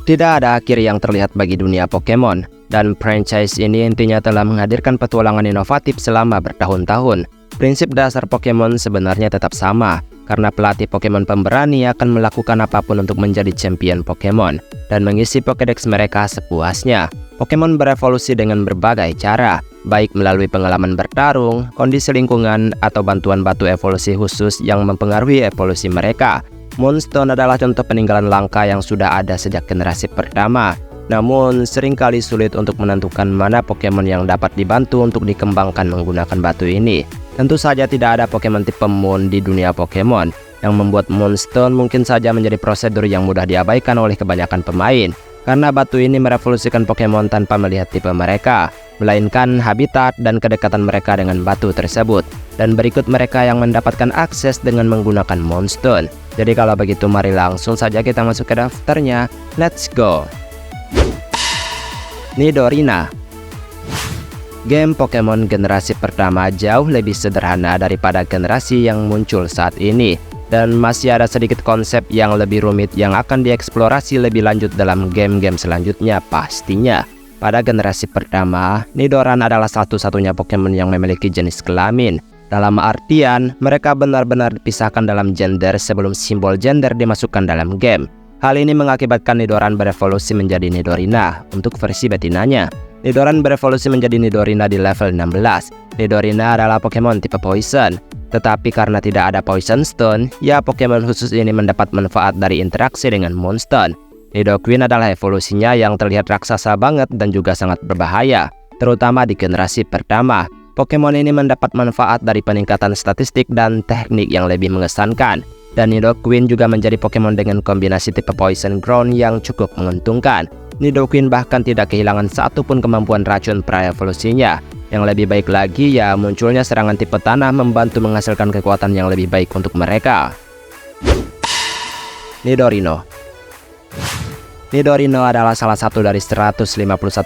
Tidak ada akhir yang terlihat bagi dunia Pokemon, dan franchise ini intinya telah menghadirkan petualangan inovatif selama bertahun-tahun. Prinsip dasar Pokemon sebenarnya tetap sama, karena pelatih Pokemon pemberani akan melakukan apapun untuk menjadi champion Pokemon, dan mengisi Pokédex mereka sepuasnya. Pokemon berevolusi dengan berbagai cara, baik melalui pengalaman bertarung, kondisi lingkungan, atau bantuan batu evolusi khusus yang mempengaruhi evolusi mereka. Moonstone adalah contoh peninggalan langka yang sudah ada sejak generasi pertama. Namun, seringkali sulit untuk menentukan mana Pokemon yang dapat dibantu untuk dikembangkan menggunakan batu ini. Tentu saja tidak ada Pokemon tipe Moon di dunia Pokemon, yang membuat Moonstone mungkin saja menjadi prosedur yang mudah diabaikan oleh kebanyakan pemain. Karena batu ini merevolusikan Pokemon tanpa melihat tipe mereka, melainkan habitat dan kedekatan mereka dengan batu tersebut. Dan berikut mereka yang mendapatkan akses dengan menggunakan Moonstone. Jadi kalau begitu mari langsung saja kita masuk ke daftarnya. Let's go! Nidorina. Game Pokemon generasi pertama jauh lebih sederhana daripada generasi yang muncul saat ini. Dan masih ada sedikit konsep yang lebih rumit yang akan dieksplorasi lebih lanjut dalam game-game selanjutnya pastinya. Pada generasi pertama, Nidoran adalah satu-satunya Pokemon yang memiliki jenis kelamin. Dalam artian, mereka benar-benar dipisahkan dalam gender sebelum simbol gender dimasukkan dalam game. Hal ini mengakibatkan Nidoran berevolusi menjadi Nidorina untuk versi betinanya. Nidoran berevolusi menjadi Nidorina di level 16. Nidorina adalah Pokemon tipe Poison. Tetapi karena tidak ada Poison Stone, ya Pokemon khusus ini mendapat manfaat dari interaksi dengan Moonstone. Nidoqueen adalah evolusinya yang terlihat raksasa banget dan juga sangat berbahaya, terutama di generasi pertama. Pokemon ini mendapat manfaat dari peningkatan statistik dan teknik yang lebih mengesankan. Dan Nidoqueen juga menjadi Pokemon dengan kombinasi tipe Poison Ground yang cukup menguntungkan. Nidoqueen bahkan tidak kehilangan satupun kemampuan racun pra-evolusinya. Yang lebih baik lagi ya munculnya serangan tipe tanah membantu menghasilkan kekuatan yang lebih baik untuk mereka. Nidorino. Nidorino adalah salah satu dari 151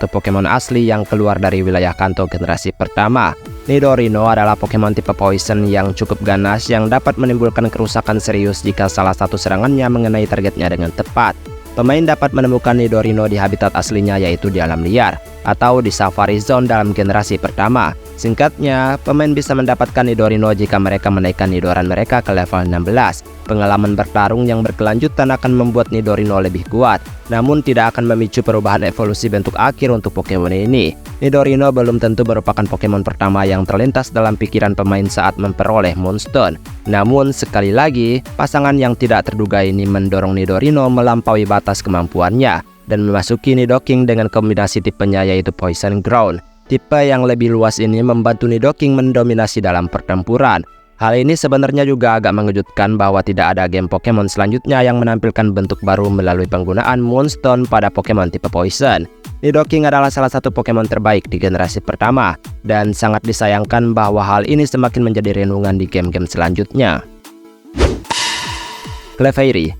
Pokemon asli yang keluar dari wilayah Kanto generasi pertama. Nidorino adalah Pokemon tipe Poison yang cukup ganas yang dapat menimbulkan kerusakan serius jika salah satu serangannya mengenai targetnya dengan tepat. Pemain dapat menemukan Nidorino di habitat aslinya yaitu di alam liar atau di Safari Zone dalam generasi pertama. Singkatnya, pemain bisa mendapatkan Nidorino jika mereka menaikkan Nidoran mereka ke level 16. Pengalaman bertarung yang berkelanjutan akan membuat Nidorino lebih kuat, namun tidak akan memicu perubahan evolusi bentuk akhir untuk Pokemon ini. Nidorino belum tentu merupakan Pokemon pertama yang terlintas dalam pikiran pemain saat memperoleh Moonstone. Namun sekali lagi, pasangan yang tidak terduga ini mendorong Nidorino melampaui batas kemampuannya dan memasuki Nidoking dengan kombinasi tipenya yaitu Poison Ground. Tipe yang lebih luas ini membantu Nidoking mendominasi dalam pertempuran. Hal ini sebenarnya juga agak mengejutkan bahwa tidak ada game Pokemon selanjutnya yang menampilkan bentuk baru melalui penggunaan Moonstone pada Pokemon tipe Poison. Nidoking adalah salah satu Pokemon terbaik di generasi pertama, dan sangat disayangkan bahwa hal ini semakin menjadi renungan di game-game selanjutnya. Clefairy.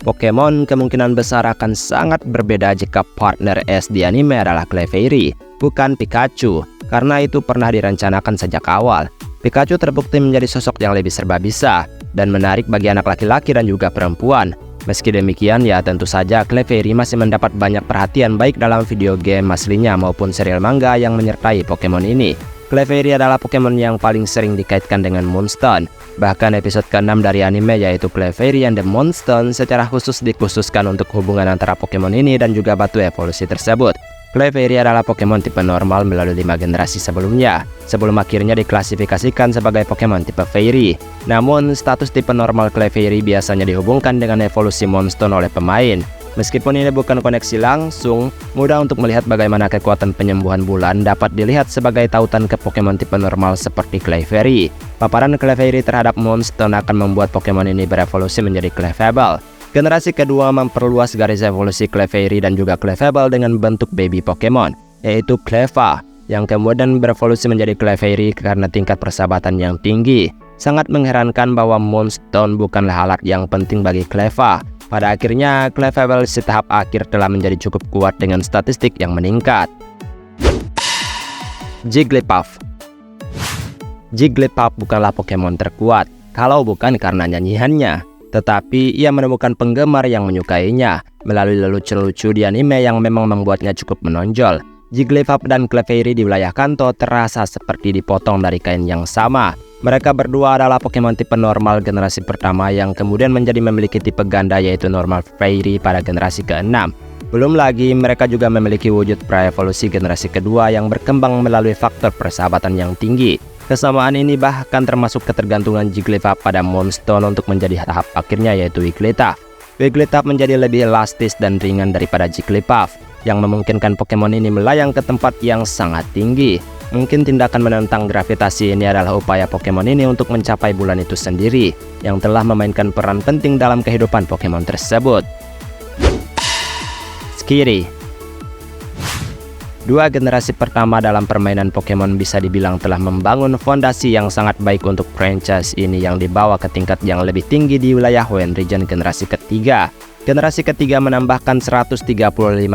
Pokemon kemungkinan besar akan sangat berbeda jika partner S di anime adalah Clefairy, bukan Pikachu, karena itu pernah direncanakan sejak awal. Pikachu terbukti menjadi sosok yang lebih serba bisa dan menarik bagi anak laki-laki dan juga perempuan. Meski demikian, ya tentu saja Clefairy masih mendapat banyak perhatian baik dalam video game aslinya maupun serial manga yang menyertai Pokemon ini. Clefairy adalah Pokemon yang paling sering dikaitkan dengan Moonstone. Bahkan episode ke-6 dari anime yaitu Clefairy and the Moonstone secara khusus dikhususkan untuk hubungan antara Pokemon ini dan juga batu evolusi tersebut. Clefairy adalah Pokemon tipe normal melalui 5 generasi sebelumnya, sebelum akhirnya diklasifikasikan sebagai Pokemon tipe Fairy. Namun, status tipe normal Clefairy biasanya dihubungkan dengan evolusi Moonstone oleh pemain. Meskipun ini bukan koneksi langsung, mudah untuk melihat bagaimana kekuatan penyembuhan bulan dapat dilihat sebagai tautan ke Pokemon tipe normal seperti Clefairy. Paparan Clefairy terhadap Moonstone akan membuat Pokemon ini berevolusi menjadi Clefable. Generasi kedua memperluas garis evolusi Clefairy dan juga Clefable dengan bentuk baby Pokemon, yaitu Cleffa, yang kemudian berevolusi menjadi Clefairy karena tingkat persahabatan yang tinggi. Sangat mengherankan bahwa Moonstone bukanlah alat yang penting bagi Cleffa. Pada akhirnya, Clefable di tahap akhir telah menjadi cukup kuat dengan statistik yang meningkat. Jigglypuff. Jigglypuff bukanlah Pokemon terkuat, kalau bukan karena nyanyiannya. tetapi ia menemukan penggemar yang menyukainya melalui lelucon lucu di anime yang memang membuatnya cukup menonjol. Jigglypuff dan Clefairy di wilayah Kanto terasa seperti dipotong dari kain yang sama. Mereka berdua adalah Pokemon tipe normal generasi pertama yang kemudian menjadi memiliki tipe ganda yaitu Normal Fairy pada generasi ke-6. Belum lagi mereka juga memiliki wujud praevolusi generasi kedua yang berkembang melalui faktor persahabatan yang tinggi. Kesamaan ini bahkan termasuk ketergantungan Jigglypuff pada Moonstone untuk menjadi tahap akhirnya yaitu Wigglytuff. Wigglytuff menjadi lebih elastis dan ringan daripada Jigglypuff, yang memungkinkan Pokemon ini melayang ke tempat yang sangat tinggi. Mungkin tindakan menentang gravitasi ini adalah upaya Pokemon ini untuk mencapai bulan itu sendiri, yang telah memainkan peran penting dalam kehidupan Pokemon tersebut. Skitty. Dua generasi pertama dalam permainan Pokemon bisa dibilang telah membangun fondasi yang sangat baik untuk franchise ini yang dibawa ke tingkat yang lebih tinggi di wilayah Hoenn Region generasi ketiga. Generasi ketiga menambahkan 135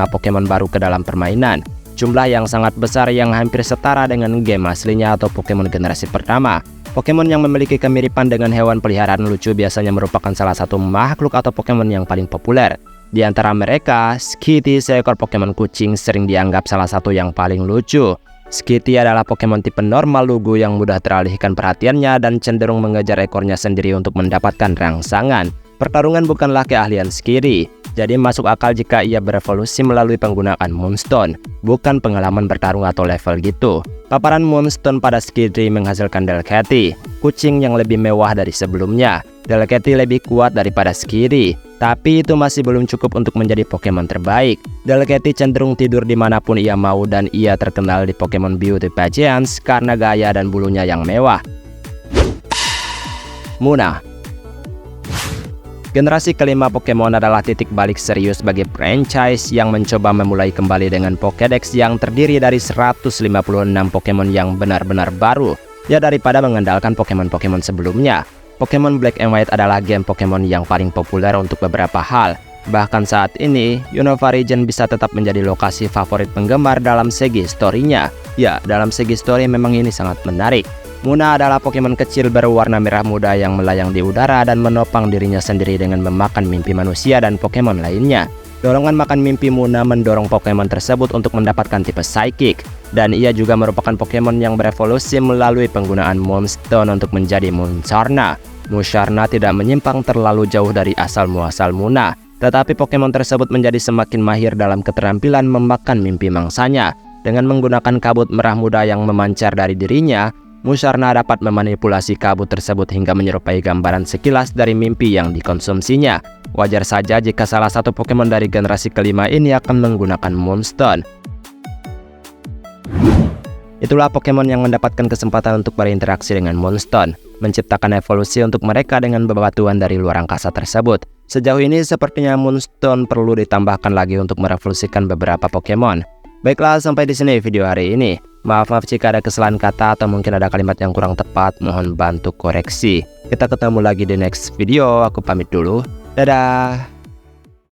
Pokemon baru ke dalam permainan, jumlah yang sangat besar yang hampir setara dengan game aslinya atau Pokemon generasi pertama. Pokemon yang memiliki kemiripan dengan hewan peliharaan lucu biasanya merupakan salah satu makhluk atau Pokemon yang paling populer. Di antara mereka, Skitty, seekor Pokemon kucing, sering dianggap salah satu yang paling lucu. Skitty adalah Pokemon tipe normal lugu yang mudah teralihkan perhatiannya dan cenderung mengejar ekornya sendiri untuk mendapatkan rangsangan. Pertarungan bukanlah keahlian Skitty, jadi masuk akal jika ia berevolusi melalui penggunaan Moonstone, bukan pengalaman bertarung atau level gitu. Paparan Moonstone pada Skitty menghasilkan Delcatty, kucing yang lebih mewah dari sebelumnya. Delcatty lebih kuat daripada Skitty, tapi itu masih belum cukup untuk menjadi Pokemon terbaik. Delcatty cenderung tidur dimanapun ia mau dan ia terkenal di Pokemon Beauty Pageants karena gaya dan bulunya yang mewah. Munna. Generasi kelima Pokemon adalah titik balik serius bagi franchise yang mencoba memulai kembali dengan Pokédex yang terdiri dari 156 Pokemon yang benar-benar baru, ya daripada mengandalkan Pokemon-Pokemon sebelumnya. Pokemon Black and White adalah game Pokemon yang paling populer untuk beberapa hal. Bahkan saat ini, Unova Region bisa tetap menjadi lokasi favorit penggemar dalam segi story-nya. Ya, dalam segi story memang ini sangat menarik. Munna adalah Pokemon kecil berwarna merah muda yang melayang di udara dan menopang dirinya sendiri dengan memakan mimpi manusia dan Pokemon lainnya. Dorongan makan mimpi Munna mendorong Pokemon tersebut untuk mendapatkan tipe Psychic, dan ia juga merupakan Pokemon yang berevolusi melalui penggunaan Moonstone untuk menjadi Musharna. Musharna tidak menyimpang terlalu jauh dari asal-muasal Munna, tetapi Pokemon tersebut menjadi semakin mahir dalam keterampilan memakan mimpi mangsanya. Dengan menggunakan kabut merah muda yang memancar dari dirinya, Musharna dapat memanipulasi kabut tersebut hingga menyerupai gambaran sekilas dari mimpi yang dikonsumsinya. Wajar saja jika salah satu Pokemon dari generasi kelima ini akan menggunakan Moonstone. Itulah Pokemon yang mendapatkan kesempatan untuk berinteraksi dengan Moonstone, menciptakan evolusi untuk mereka dengan bebatuan dari luar angkasa tersebut. Sejauh ini sepertinya Moonstone perlu ditambahkan lagi untuk merevolusikan beberapa Pokemon. Baiklah, sampai di sini video hari ini. Maaf jika ada kesalahan kata atau mungkin ada kalimat yang kurang tepat, mohon bantu koreksi. Kita ketemu lagi di next video, aku pamit dulu. Dadah!